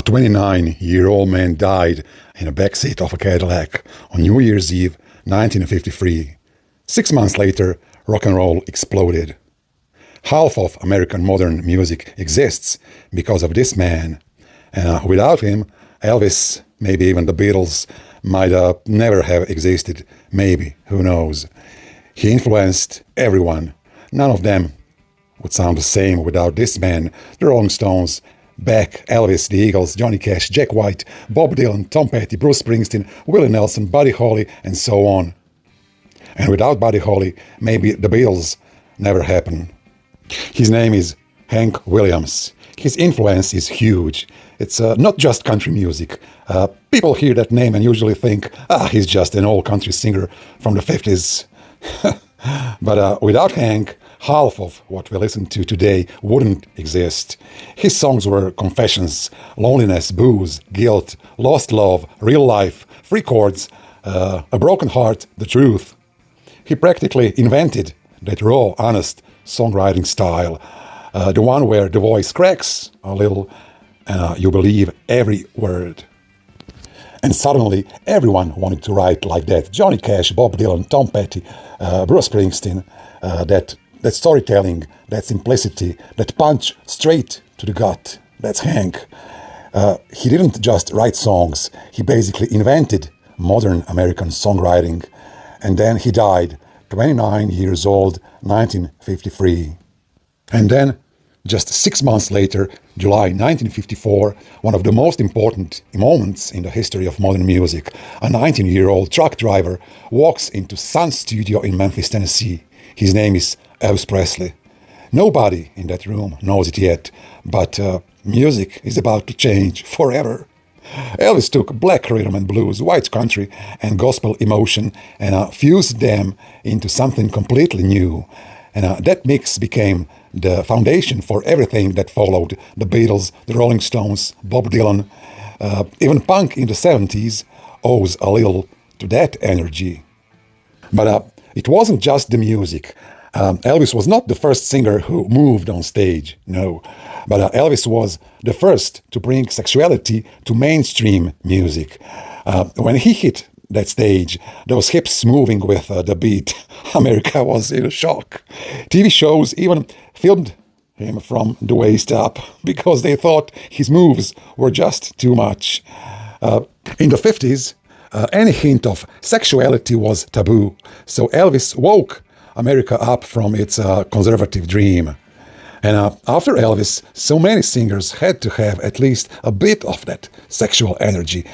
A 29-year-old man died in a backseat of a Cadillac on New Year's Eve, 1953. 6 months later, rock and roll exploded. Half of American modern music exists because of this man. And without him, Elvis, maybe even the Beatles, might never have existed. Maybe, who knows. He influenced everyone. None of them would sound the same without this man. The Rolling Stones, Beck, Elvis, the Eagles, Johnny Cash, Jack White, Bob Dylan, Tom Petty, Bruce Springsteen, Willie Nelson, Buddy Holly, and so on. And without Buddy Holly, maybe the Beatles never happened. His name is Hank Williams. His influence is huge. It's not just country music. People hear that name and usually think, he's just an old country singer from the 50s. But without Hank, half of what we listen to today wouldn't exist. His songs were confessions, loneliness, booze, guilt, lost love, real life, free chords, a broken heart, the truth. He practically invented that raw, honest songwriting style, the one where the voice cracks a little and you believe every word. And suddenly, everyone wanted to write like that. Johnny Cash, Bob Dylan, Tom Petty, Bruce Springsteen, that storytelling, that simplicity, that punch straight to the gut. That's Hank. He didn't just write songs. He basically invented modern American songwriting. And then he died, 29 years old, 1953. And then, just 6 months later, July 1954, one of the most important moments in the history of modern music, a 19-year-old truck driver walks into Sun's studio in Memphis, Tennessee. His name is Elvis Presley. Nobody in that room knows it yet, but music is about to change forever. Elvis took black rhythm and blues, white country, and gospel emotion and fused them into something completely new. And that mix became the foundation for everything that followed. The Beatles, the Rolling Stones, Bob Dylan, even punk in the 70s owes a little to that energy. But it wasn't just the music. Elvis was not the first singer who moved on stage, no. But Elvis was the first to bring sexuality to mainstream music. When he hit that stage, those hips moving with the beat, America was in shock. TV shows even filmed him from the waist up because they thought his moves were just too much. In the 50s, any hint of sexuality was taboo, so Elvis woke America up from its conservative dream. And after Elvis, so many singers had to have at least a bit of that sexual energy.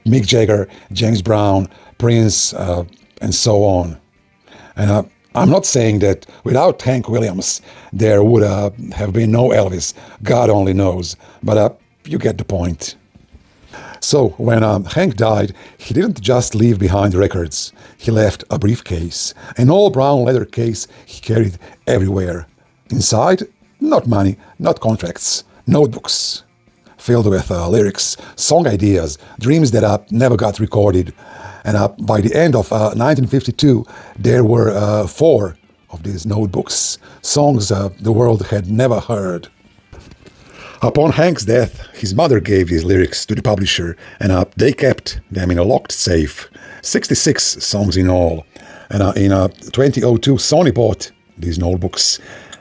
Mick Jagger, James Brown, Prince, and so on. And I'm not saying that without Hank Williams, there would have been no Elvis. God only knows. But you get the point. So when Hank died, he didn't just leave behind records. He left a briefcase, an old brown leather case he carried everywhere. Inside, not money, not contracts, notebooks filled with lyrics, song ideas, dreams that never got recorded. And by the end of 1952, there were 4 of these notebooks, songs the world had never heard. Upon Hank's death, his mother gave these lyrics to the publisher, and they kept them in a locked safe. 66 songs in all. And in 2002, Sony bought these notebooks,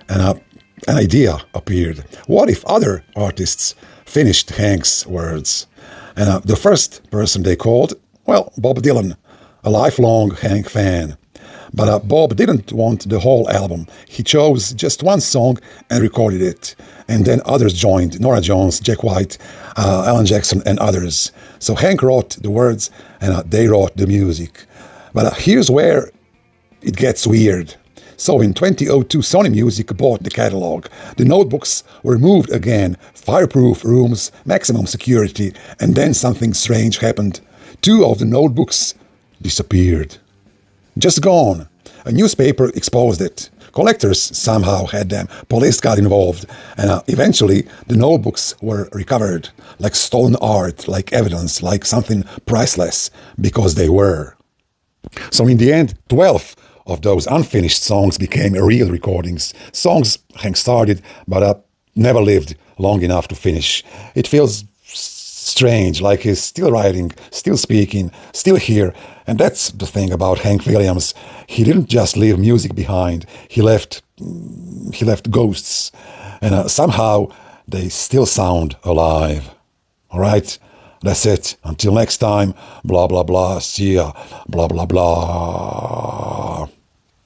and an idea appeared. What if other artists finished Hank's words? And the first person they called, well, Bob Dylan, a lifelong Hank fan. But Bob didn't want the whole album. He chose just one song and recorded it. And then others joined, Norah Jones, Jack White, Alan Jackson, and others. So Hank wrote the words and they wrote the music. But here's where it gets weird. So in 2002, Sony Music bought the catalog. The notebooks were moved again, fireproof rooms, maximum security, and then something strange happened. 2 of the notebooks disappeared. Just gone. A newspaper exposed it. Collectors somehow had them. Police got involved. And eventually, the notebooks were recovered. Like stolen art, like evidence, like something priceless. Because they were. So in the end, 12 of those unfinished songs became real recordings. Songs Hank started, but never lived long enough to finish. It feels strange, like he's still writing, still speaking, still here. And that's the thing about Hank Williams. He didn't just leave music behind. He left ghosts, and somehow they still sound alive. All right, that's it. Until next time, blah blah blah. See ya, blah blah blah.